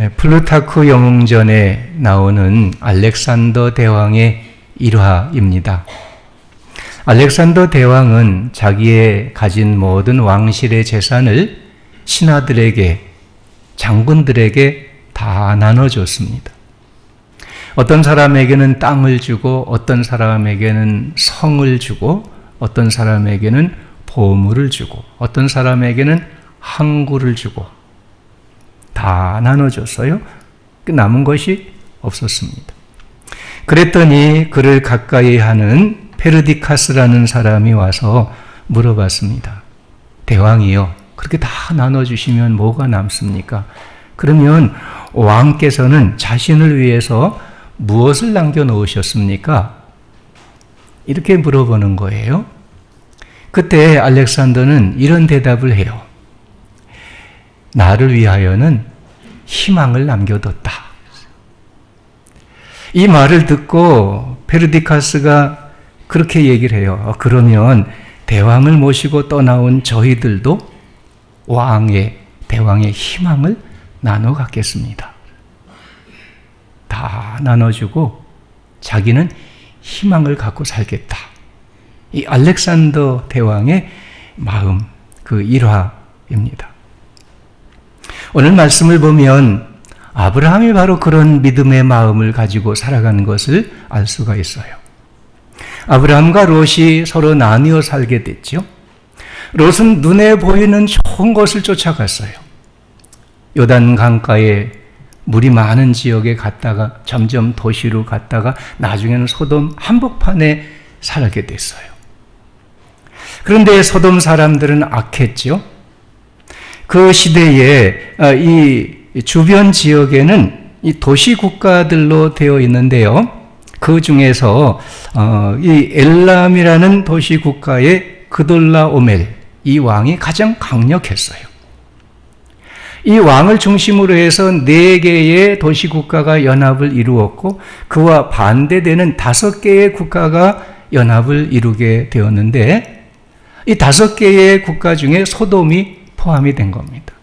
플루타크 영웅전에 나오는 알렉산더 대왕의 일화입니다. 알렉산더 대왕은 자기의 가진 모든 왕실의 재산을 신하들에게, 장군들에게 다 나눠줬습니다. 어떤 사람에게는 땅을 주고, 어떤 사람에게는 성을 주고, 어떤 사람에게는 보물을 주고, 어떤 사람에게는 항구를 주고, 다 나눠줬어요. 남은 것이 없었습니다. 그랬더니 그를 가까이 하는 페르디카스라는 사람이 와서 물어봤습니다. 대왕이요, 그렇게 다 나눠주시면 뭐가 남습니까? 그러면 왕께서는 자신을 위해서 무엇을 남겨놓으셨습니까? 이렇게 물어보는 거예요. 그때 알렉산더는 이런 대답을 해요. 나를 위하여는 희망을 남겨뒀다. 이 말을 듣고 페르디카스가 그렇게 얘기를 해요. 그러면 대왕을 모시고 떠나온 저희들도 대왕의 희망을 나눠 갖겠습니다. 다 나눠주고 자기는 희망을 갖고 살겠다. 이 알렉산더 대왕의 마음, 그 일화입니다. 오늘 말씀을 보면 아브라함이 바로 그런 믿음의 마음을 가지고 살아가는 것을 알 수가 있어요. 아브라함과 롯이 서로 나뉘어 살게 됐죠. 롯은 눈에 보이는 좋은 것을 쫓아갔어요. 요단 강가에 물이 많은 지역에 갔다가 점점 도시로 갔다가 나중에는 소돔 한복판에 살게 됐어요. 그런데 소돔 사람들은 악했죠. 그 시대에 이 주변 지역에는 이 도시 국가들로 되어 있는데요. 그 중에서 이 엘람이라는 도시 국가의 그돌라오멜, 이 왕이 가장 강력했어요. 이 왕을 중심으로 해서 4개의 도시 국가가 연합을 이루었고 그와 반대되는 5개의 국가가 연합을 이루게 되었는데 이 5개의 국가 중에 소돔이 포함이 된 겁니다.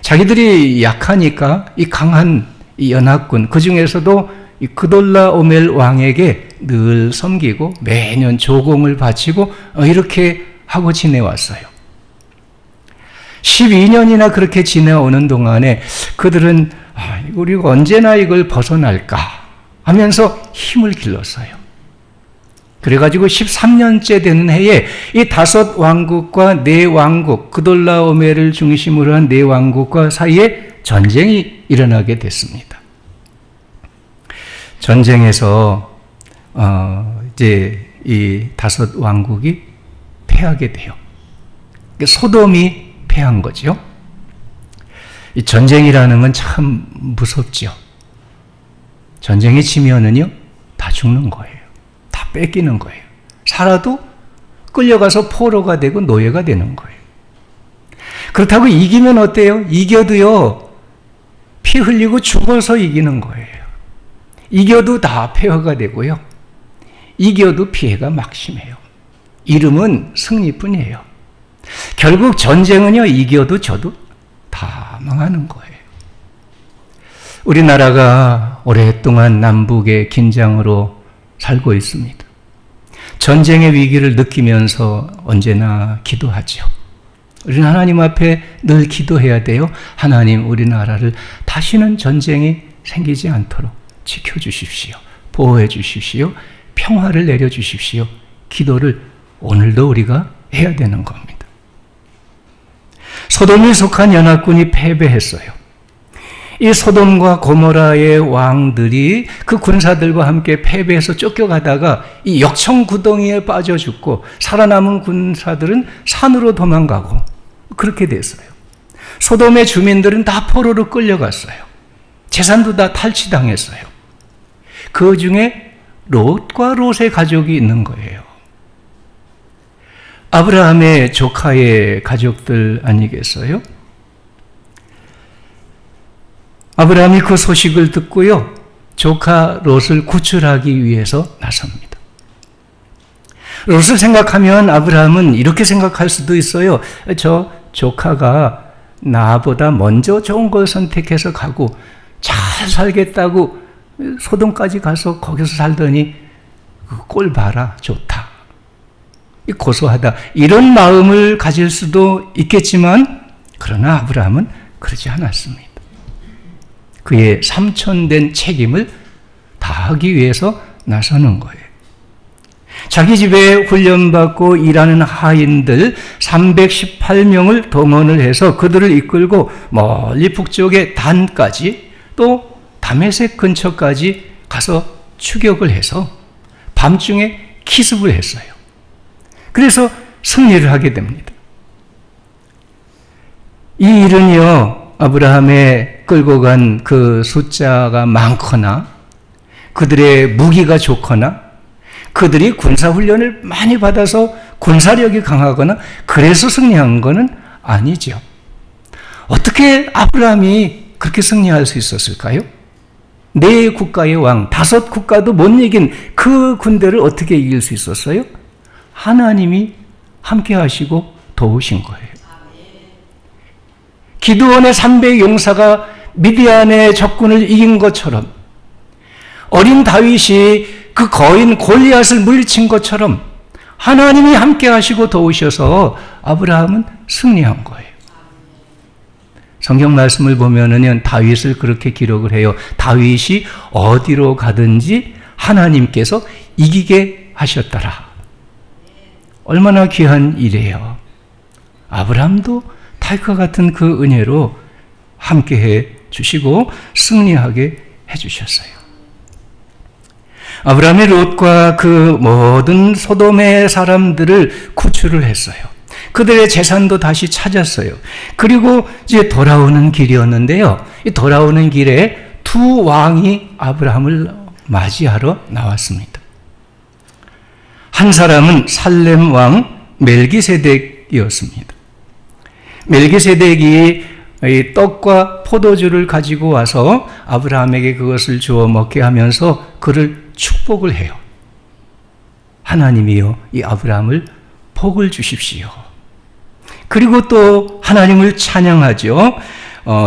자기들이 약하니까 이 강한 이 연합군, 그 중에서도 이 그돌라오멜 왕에게 늘 섬기고 매년 조공을 바치고 이렇게 하고 지내왔어요. 12년이나 그렇게 지내오는 동안에 그들은 우리가 언제나 이걸 벗어날까 하면서 힘을 길렀어요. 그래가지고 13년째 되는 해에 이 5 왕국과 4 왕국, 그돌라오멜을 중심으로 한 4 왕국과 사이에 전쟁이 일어나게 됐습니다. 전쟁에서 이제 이 5 왕국이 패하게 돼요. 소돔이 패한 거죠. 이 전쟁이라는 건 참 무섭죠. 전쟁에 지면은요, 다 죽는 거예요. 다 뺏기는 거예요. 살아도 끌려가서 포로가 되고 노예가 되는 거예요. 그렇다고 이기면 어때요? 이겨도요, 피 흘리고 죽어서 이기는 거예요. 이겨도 다 폐허가 되고요. 이겨도 피해가 막심해요. 이름은 승리뿐이에요. 결국 전쟁은요, 이겨도 져도 다 망하는 거예요. 우리나라가 오랫동안 남북의 긴장으로 살고 있습니다. 전쟁의 위기를 느끼면서 언제나 기도하죠. 우리는 하나님 앞에 늘 기도해야 돼요. 하나님, 우리나라를 다시는 전쟁이 생기지 않도록 지켜주십시오. 보호해 주십시오. 평화를 내려주십시오. 기도를 오늘도 우리가 해야 되는 겁니다. 소돔에 속한 연합군이 패배했어요. 이 소돔과 고모라의 왕들이 그 군사들과 함께 패배해서 쫓겨가다가 이 역청구덩이에 빠져 죽고 살아남은 군사들은 산으로 도망가고 그렇게 됐어요. 소돔의 주민들은 다 포로로 끌려갔어요. 재산도 다 탈취당했어요. 그 중에 롯과 롯의 가족이 있는 거예요. 아브라함의 조카의 가족들 아니겠어요? 아브라함이 그 소식을 듣고요, 조카 롯을 구출하기 위해서 나섭니다. 롯을 생각하면 아브라함은 이렇게 생각할 수도 있어요. 저 조카가 나보다 먼저 좋은 걸 선택해서 가고 잘 살겠다고 소돔까지 가서 거기서 살더니 그 꼴 봐라, 좋다, 고소하다, 이런 마음을 가질 수도 있겠지만, 그러나 아브라함은 그러지 않았습니다. 그의 삼촌된 책임을 다하기 위해서 나서는 거예요. 자기 집에 훈련받고 일하는 하인들 318명을 동원을 해서 그들을 이끌고 멀리 북쪽의 단까지, 또 다메섹 근처까지 가서 추격을 해서 밤중에 기습을 했어요. 그래서 승리를 하게 됩니다. 이 일은요, 아브라함의 끌고 간 그 숫자가 많거나 그들의 무기가 좋거나 그들이 군사훈련을 많이 받아서 군사력이 강하거나 그래서 승리한 것은 아니죠. 어떻게 아브라함이 그렇게 승리할 수 있었을까요? 4국가의 왕, 5국가도 못 이긴 그 군대를 어떻게 이길 수 있었어요? 하나님이 함께 하시고 도우신 거예요. 기드온의 300용사가 미디안의 적군을 이긴 것처럼, 어린 다윗이 그 거인 골리앗을 물리친 것처럼 하나님이 함께 하시고 도우셔서 아브라함은 승리한 거예요. 성경 말씀을 보면은 다윗을 그렇게 기록을 해요. 다윗이 어디로 가든지 하나님께서 이기게 하셨더라. 얼마나 귀한 일이에요. 아브라함도 다윗과 같은 그 은혜로 함께해 주시고 승리하게 해주셨어요. 아브라함이 롯과 그 모든 소돔의 사람들을 구출을 했어요. 그들의 재산도 다시 찾았어요. 그리고 이제 돌아오는 길이었는데요. 이 돌아오는 길에 2 왕이 아브라함을 맞이하러 나왔습니다. 한 사람은 살렘 왕 멜기세덱이었습니다. 멜기세덱이 이 떡과 포도주를 가지고 와서 아브라함에게 그것을 주어 먹게 하면서 그를 축복을 해요. 하나님이여, 이 아브라함을 복을 주십시오. 그리고 또 하나님을 찬양하죠.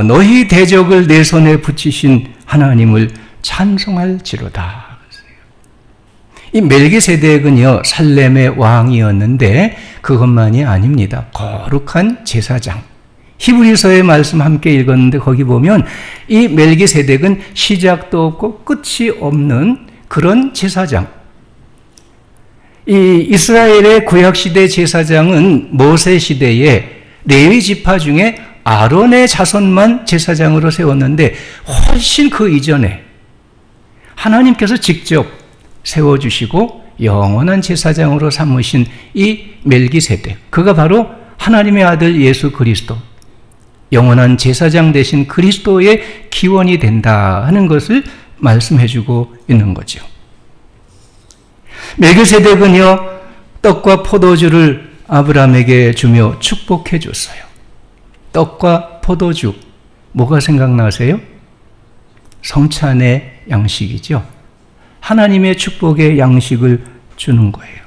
너희 대적을 내 손에 붙이신 하나님을 찬송할지로다. 이 멜기세덱은요, 살렘의 왕이었는데 그것만이 아닙니다. 거룩한 제사장. 히브리서의 말씀 함께 읽었는데 거기 보면 이 멜기세덱은 시작도 없고 끝이 없는 그런 제사장. 이 이스라엘의 구약시대 제사장은 모세시대에 레위 지파 중에 아론의 자손만 제사장으로 세웠는데 훨씬 그 이전에 하나님께서 직접 세워주시고 영원한 제사장으로 삼으신 이 멜기세덱, 그가 바로 하나님의 아들 예수 그리스도, 영원한 제사장 되신 그리스도의 기원이 된다 하는 것을 말씀해주고 있는 거죠. 멜기세덱은요, 떡과 포도주를 아브라함에게 주며 축복해 줬어요. 떡과 포도주, 뭐가 생각나세요? 성찬의 양식이죠. 하나님의 축복의 양식을 주는 거예요.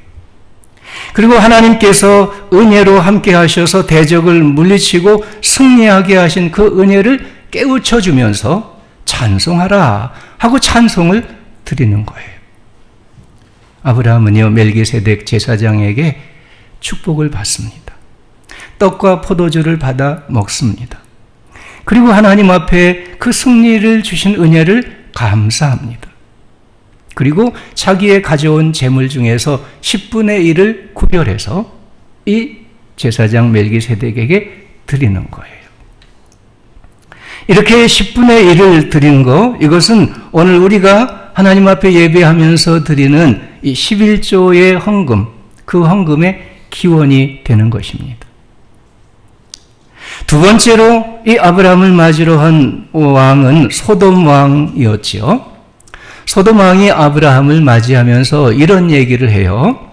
그리고 하나님께서 은혜로 함께 하셔서 대적을 물리치고 승리하게 하신 그 은혜를 깨우쳐 주면서 찬송하라 하고 찬송을 드리는 거예요. 아브라함은요, 멜기세덱 제사장에게 축복을 받습니다. 떡과 포도주를 받아 먹습니다. 그리고 하나님 앞에 그 승리를 주신 은혜를 감사합니다. 그리고 자기의 가져온 재물 중에서 10분의 1을 구별해서 이 제사장 멜기세덱에게 드리는 거예요. 이렇게 10분의 1을 드린 거, 이것은 오늘 우리가 하나님 앞에 예배하면서 드리는 이 11조의 헌금, 그 헌금의 기원이 되는 것입니다. 두 번째로 이 아브라함을 맞이로 한 왕은 소돔 왕이었지요. 소돔 왕이 아브라함을 맞이하면서 이런 얘기를 해요.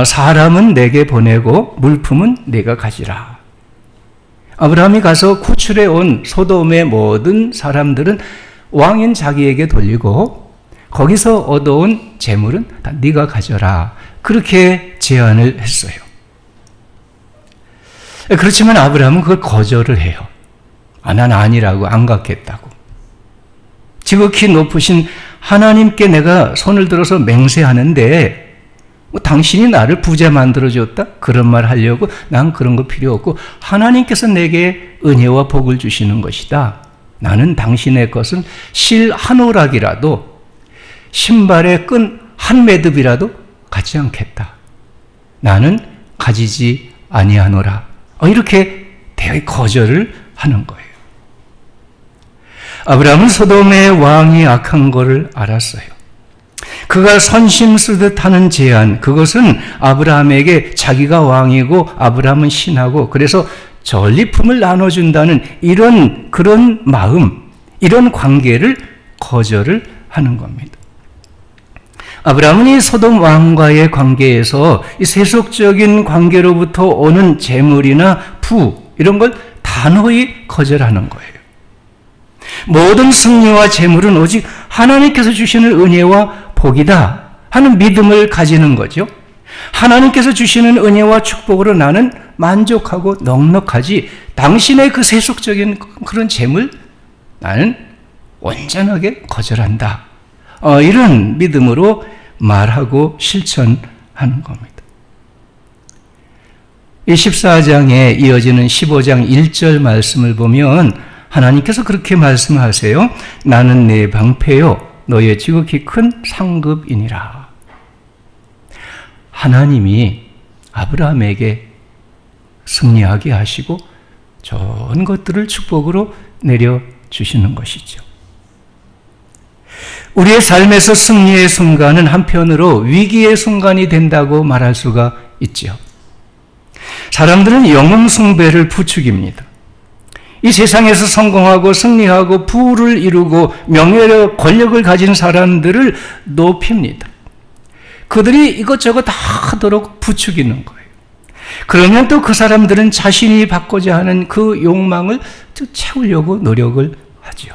사람은 내게 보내고 물품은 내가 가지라. 아브라함이 가서 구출해 온 소돔의 모든 사람들은 왕인 자기에게 돌리고 거기서 얻어온 재물은 다 네가 가져라. 그렇게 제안을 했어요. 그렇지만 아브라함은 그걸 거절을 해요. 난 아니라고 안각했다고. 지극히 높으신 하나님께 내가 손을 들어서 맹세하는데 당신이 나를 부자 만들어줬다? 그런 말 하려고 난 그런 거 필요 없고 하나님께서 내게 은혜와 복을 주시는 것이다. 나는 당신의 것은 실 한 오락이라도 신발의 끈 한 매듭이라도 갖지 않겠다. 나는 가지지 아니하노라. 이렇게 대의 거절을 하는 거예요. 아브라함은 소돔의 왕이 악한 것을 알았어요. 그가 선심 쓰듯 하는 제안, 그것은 아브라함에게 자기가 왕이고 아브라함은 신하고 그래서 전리품을 나눠준다는 그런 마음, 이런 관계를 거절을 하는 겁니다. 아브라함은 이 소돔 왕과의 관계에서 이 세속적인 관계로부터 오는 재물이나 부 이런 걸 단호히 거절하는 거예요. 모든 승리와 재물은 오직 하나님께서 주시는 은혜와 복이다 하는 믿음을 가지는 거죠. 하나님께서 주시는 은혜와 축복으로 나는 만족하고 넉넉하지 당신의 그 세속적인 그런 재물 나는 온전하게 거절한다. 이런 믿음으로 말하고 실천하는 겁니다. 이 14장에 이어지는 15장 1절 말씀을 보면 하나님께서 그렇게 말씀하세요. 나는 내 방패요 너의 지극히 큰 상급이니라. 하나님이 아브라함에게 승리하게 하시고 좋은 것들을 축복으로 내려주시는 것이죠. 우리의 삶에서 승리의 순간은 한편으로 위기의 순간이 된다고 말할 수가 있죠. 사람들은 영웅 숭배를 부추깁니다. 이 세상에서 성공하고 승리하고 부를 이루고 명예력, 권력을 가진 사람들을 높입니다. 그들이 이것저것 다 하도록 부추기는 거예요. 그러면 또 그 사람들은 자신이 받고자 하는 그 욕망을 채우려고 노력을 하죠.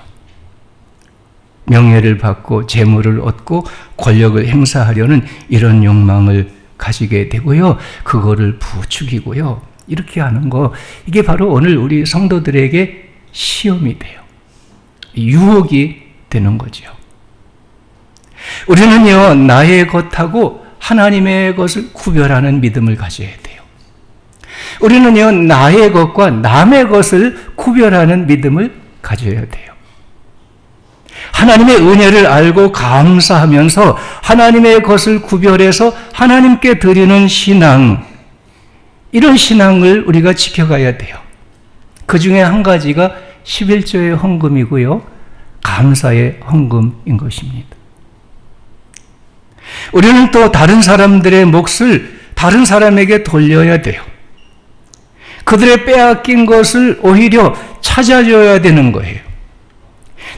명예를 받고 재물을 얻고 권력을 행사하려는 이런 욕망을 가지게 되고요. 그거를 부추기고요. 이렇게 하는 거, 이게 바로 오늘 우리 성도들에게 시험이 돼요. 유혹이 되는 거죠. 우리는요, 나의 것하고 하나님의 것을 구별하는 믿음을 가져야 돼요. 우리는요, 나의 것과 남의 것을 구별하는 믿음을 가져야 돼요. 하나님의 은혜를 알고 감사하면서 하나님의 것을 구별해서 하나님께 드리는 신앙, 이런 신앙을 우리가 지켜가야 돼요. 그 중에 한 가지가 11조의 헌금이고요. 감사의 헌금인 것입니다. 우리는 또 다른 사람들의 몫을 다른 사람에게 돌려야 돼요. 그들의 빼앗긴 것을 오히려 찾아줘야 되는 거예요.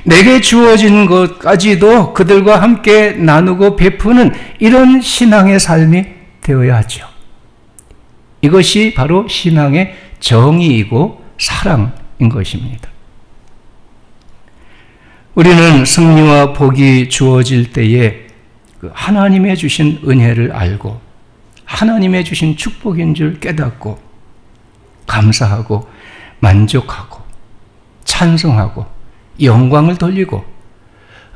내게 주어진 것까지도 그들과 함께 나누고 베푸는 이런 신앙의 삶이 되어야 하죠. 이것이 바로 신앙의 정의이고 사랑인 것입니다. 우리는 승리와 복이 주어질 때에 하나님의 주신 은혜를 알고 하나님의 주신 축복인 줄 깨닫고 감사하고 만족하고 찬송하고 영광을 돌리고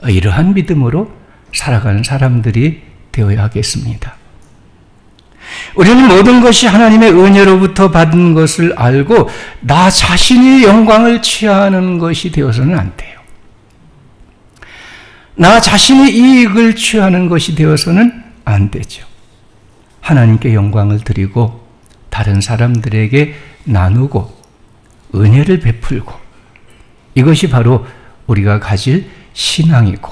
이러한 믿음으로 살아가는 사람들이 되어야 하겠습니다. 우리는 모든 것이 하나님의 은혜로부터 받은 것을 알고 나 자신이 영광을 취하는 것이 되어서는 안 돼요. 나 자신이 이익을 취하는 것이 되어서는 안 되죠. 하나님께 영광을 드리고 다른 사람들에게 나누고 은혜를 베풀고 이것이 바로 우리가 가질 신앙이고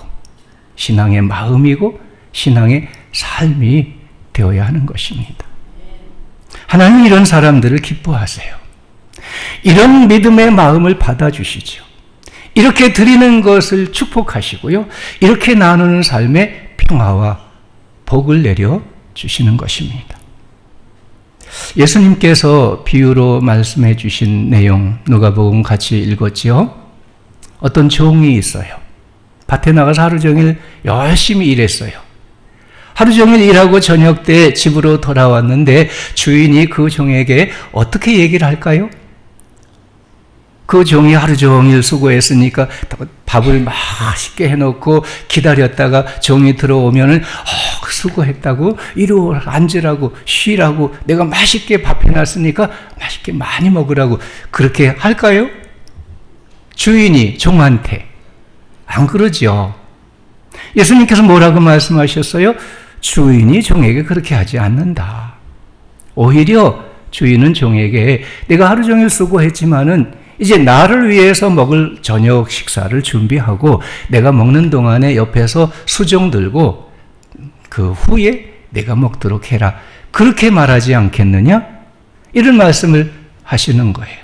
신앙의 마음이고 신앙의 삶이 되어야 하는 것입니다. 하나님 이런 사람들을 기뻐하세요. 이런 믿음의 마음을 받아주시죠. 이렇게 드리는 것을 축복하시고요. 이렇게 나누는 삶에 평화와 복을 내려주시는 것입니다. 예수님께서 비유로 말씀해 주신 내용 누가복음 같이 읽었지요. 어떤 종이 있어요. 밭에 나가서 하루 종일 열심히 일했어요. 하루 종일 일하고 저녁 때 집으로 돌아왔는데 주인이 그 종에게 어떻게 얘기를 할까요? 그 종이 하루 종일 수고했으니까 밥을 맛있게 해놓고 기다렸다가 종이 들어오면은 수고했다고 이리 앉으라고 쉬라고 내가 맛있게 밥 해놨으니까 맛있게 많이 먹으라고 그렇게 할까요? 주인이 종한테 안 그러죠. 예수님께서 뭐라고 말씀하셨어요? 주인이 종에게 그렇게 하지 않는다. 오히려 주인은 종에게 내가 하루 종일 수고했지만은 이제 나를 위해서 먹을 저녁 식사를 준비하고 내가 먹는 동안에 옆에서 수종 들고 그 후에 내가 먹도록 해라. 그렇게 말하지 않겠느냐? 이런 말씀을 하시는 거예요.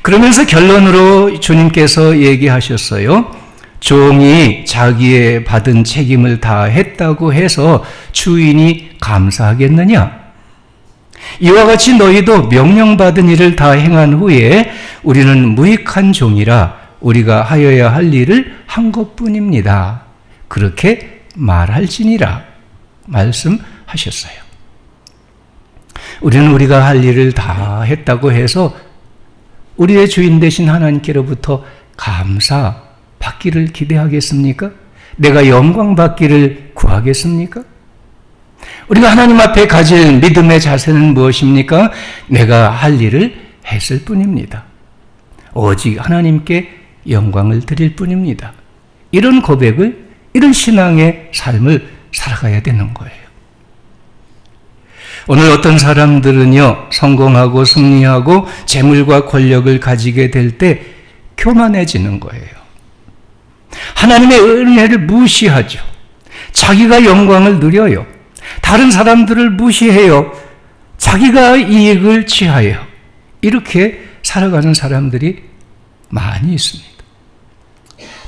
그러면서 결론으로 주님께서 얘기하셨어요. 종이 자기의 받은 책임을 다 했다고 해서 주인이 감사하겠느냐? 이와 같이 너희도 명령받은 일을 다 행한 후에 우리는 무익한 종이라 우리가 하여야 할 일을 한 것뿐입니다. 그렇게 말할지니라 말씀하셨어요. 우리는 우리가 할 일을 다 했다고 해서 우리의 주인 되신 하나님께로부터 감사 받기를 기대하겠습니까? 내가 영광 받기를 구하겠습니까? 우리가 하나님 앞에 가질 믿음의 자세는 무엇입니까? 내가 할 일을 했을 뿐입니다. 오직 하나님께 영광을 드릴 뿐입니다. 이런 고백을, 이런 신앙의 삶을 살아가야 되는 거예요. 오늘 어떤 사람들은요, 성공하고 승리하고 재물과 권력을 가지게 될 때 교만해지는 거예요. 하나님의 은혜를 무시하죠. 자기가 영광을 누려요. 다른 사람들을 무시해요. 자기가 이익을 취하여 이렇게 살아가는 사람들이 많이 있습니다.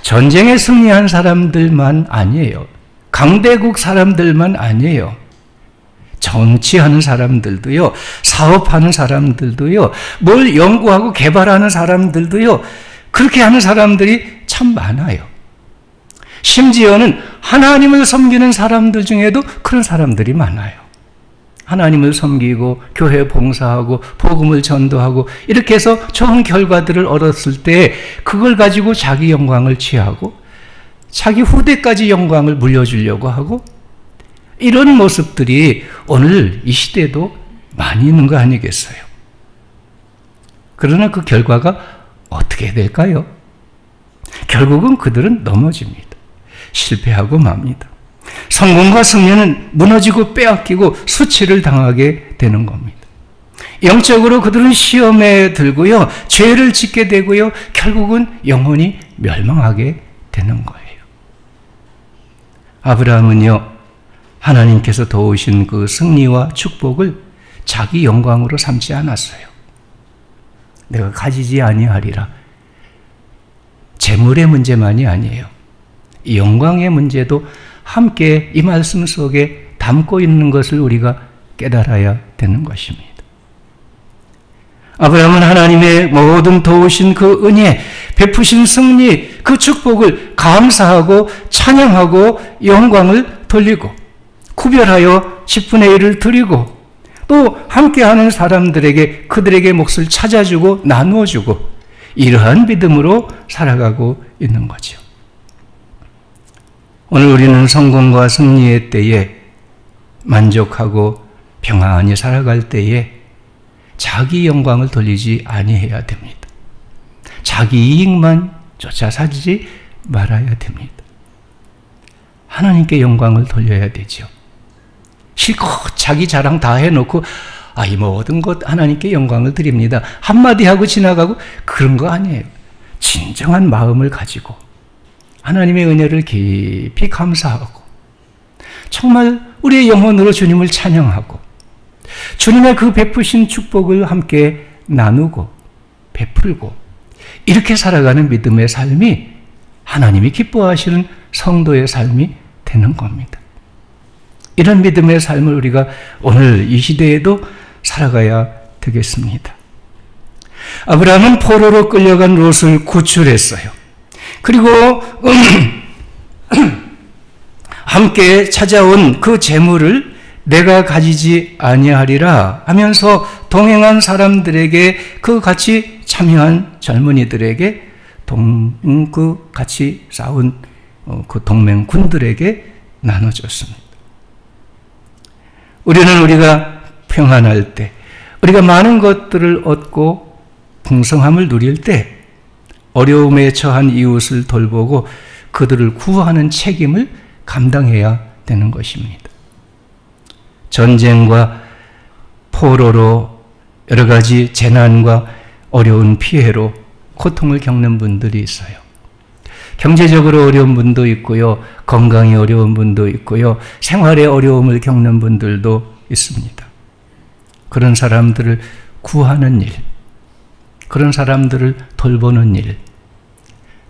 전쟁에 승리한 사람들만 아니에요. 강대국 사람들만 아니에요. 정치하는 사람들도요, 사업하는 사람들도요, 뭘 연구하고 개발하는 사람들도요, 그렇게 하는 사람들이 참 많아요. 심지어는 하나님을 섬기는 사람들 중에도 그런 사람들이 많아요. 하나님을 섬기고 교회 봉사하고 복음을 전도하고 이렇게 해서 좋은 결과들을 얻었을 때 그걸 가지고 자기 영광을 취하고 자기 후대까지 영광을 물려주려고 하고 이런 모습들이 오늘 이 시대에도 많이 있는 거 아니겠어요? 그러나 그 결과가 어떻게 될까요? 결국은 그들은 넘어집니다. 실패하고 맙니다. 성공과 승리는 무너지고 빼앗기고 수치를 당하게 되는 겁니다. 영적으로 그들은 시험에 들고요, 죄를 짓게 되고요, 결국은 영혼이 멸망하게 되는 거예요. 아브라함은요, 하나님께서 도우신 그 승리와 축복을 자기 영광으로 삼지 않았어요. 내가 가지지 아니하리라. 재물의 문제만이 아니에요. 영광의 문제도 함께 이 말씀 속에 담고 있는 것을 우리가 깨달아야 되는 것입니다. 아브라함은 하나님의 모든 도우신 그 은혜, 베푸신 승리, 그 축복을 감사하고 찬양하고 영광을 돌리고 구별하여 10분의 1을 드리고 또 함께하는 사람들에게 그들에게 몫을 찾아주고 나누어주고 이러한 믿음으로 살아가고 있는 거죠. 오늘 우리는 성공과 승리의 때에 만족하고 평안히 살아갈 때에 자기 영광을 돌리지 아니해야 됩니다. 자기 이익만 쫓아 살지 말아야 됩니다. 하나님께 영광을 돌려야 되죠. 실컷 자기 자랑 다 해놓고 이 모든 것 하나님께 영광을 드립니다. 한마디 하고 지나가고 그런 거 아니에요. 진정한 마음을 가지고 하나님의 은혜를 깊이 감사하고 정말 우리의 영혼으로 주님을 찬양하고 주님의 그 베푸신 축복을 함께 나누고 베풀고 이렇게 살아가는 믿음의 삶이 하나님이 기뻐하시는 성도의 삶이 되는 겁니다. 이런 믿음의 삶을 우리가 오늘 이 시대에도 살아가야 되겠습니다. 아브라함은 포로로 끌려간 롯을 구출했어요. 그리고 함께 찾아온 그 재물을 내가 가지지 아니하리라 하면서 동행한 사람들에게 그 같이 참여한 젊은이들에게 같이 싸운 그 동맹군들에게 나눠줬습니다. 우리가 평안할 때, 우리가 많은 것들을 얻고 풍성함을 누릴 때 어려움에 처한 이웃을 돌보고 그들을 구하는 책임을 감당해야 되는 것입니다. 전쟁과 포로로 여러 가지 재난과 어려운 피해로 고통을 겪는 분들이 있어요. 경제적으로 어려운 분도 있고요. 건강에 어려운 분도 있고요. 생활에 어려움을 겪는 분들도 있습니다. 그런 사람들을 구하는 일, 그런 사람들을 돌보는 일,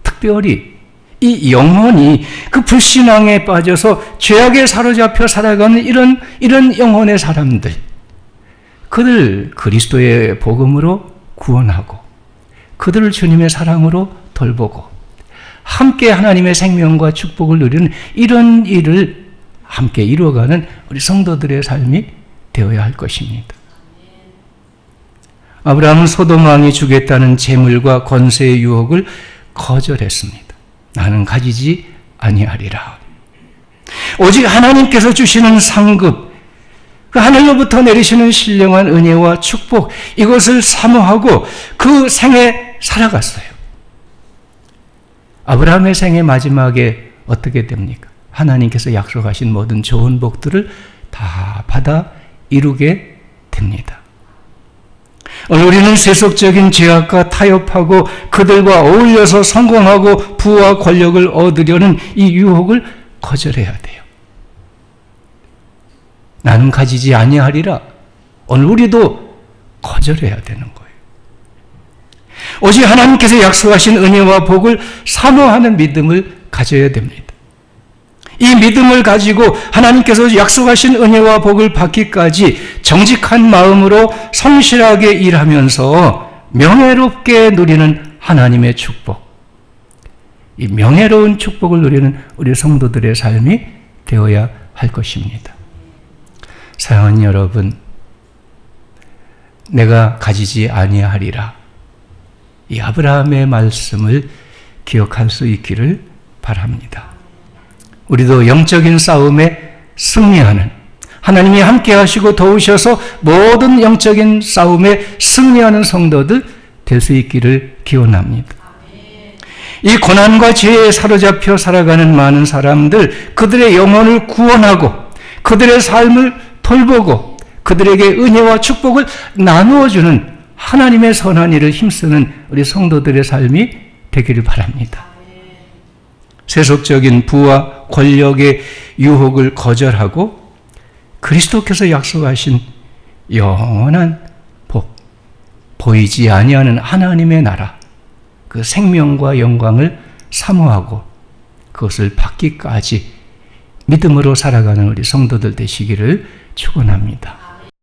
특별히 이 영혼이 그 불신앙에 빠져서 죄악에 사로잡혀 살아가는 이런 영혼의 사람들, 그들 그리스도의 복음으로 구원하고 그들을 주님의 사랑으로 돌보고 함께 하나님의 생명과 축복을 누리는 이런 일을 함께 이루어가는 우리 성도들의 삶이 되어야 할 것입니다. 아브라함은 소돔 왕이 주겠다는 재물과 권세의 유혹을 거절했습니다. 나는 가지지 아니하리라. 오직 하나님께서 주시는 상급, 그 하늘로부터 내리시는 신령한 은혜와 축복, 이것을 사모하고 그 생에 살아갔어요. 아브라함의 생의 마지막에 어떻게 됩니까? 하나님께서 약속하신 모든 좋은 복들을 다 받아 이루게 됩니다. 오늘 우리는 세속적인 죄악과 타협하고 그들과 어울려서 성공하고 부와 권력을 얻으려는 이 유혹을 거절해야 돼요. 나는 가지지 아니하리라. 오늘 우리도 거절해야 되는 거예요. 오직 하나님께서 약속하신 은혜와 복을 사모하는 믿음을 가져야 됩니다. 이 믿음을 가지고 하나님께서 약속하신 은혜와 복을 받기까지 정직한 마음으로 성실하게 일하면서 명예롭게 누리는 하나님의 축복, 이 명예로운 축복을 누리는 우리 성도들의 삶이 되어야 할 것입니다. 사랑하는 여러분, 내가 가지지 아니하리라, 이 아브라함의 말씀을 기억할 수 있기를 바랍니다. 우리도 영적인 싸움에 승리하는, 하나님이 함께 하시고 도우셔서 모든 영적인 싸움에 승리하는 성도들 될 수 있기를 기원합니다. 이 고난과 죄에 사로잡혀 살아가는 많은 사람들, 그들의 영혼을 구원하고 그들의 삶을 돌보고 그들에게 은혜와 축복을 나누어주는 하나님의 선한 일을 힘쓰는 우리 성도들의 삶이 되기를 바랍니다. 세속적인 부와 권력의 유혹을 거절하고 그리스도께서 약속하신 영원한 복, 보이지 아니하는 하나님의 나라, 그 생명과 영광을 사모하고 그것을 받기까지 믿음으로 살아가는 우리 성도들 되시기를 축원합니다.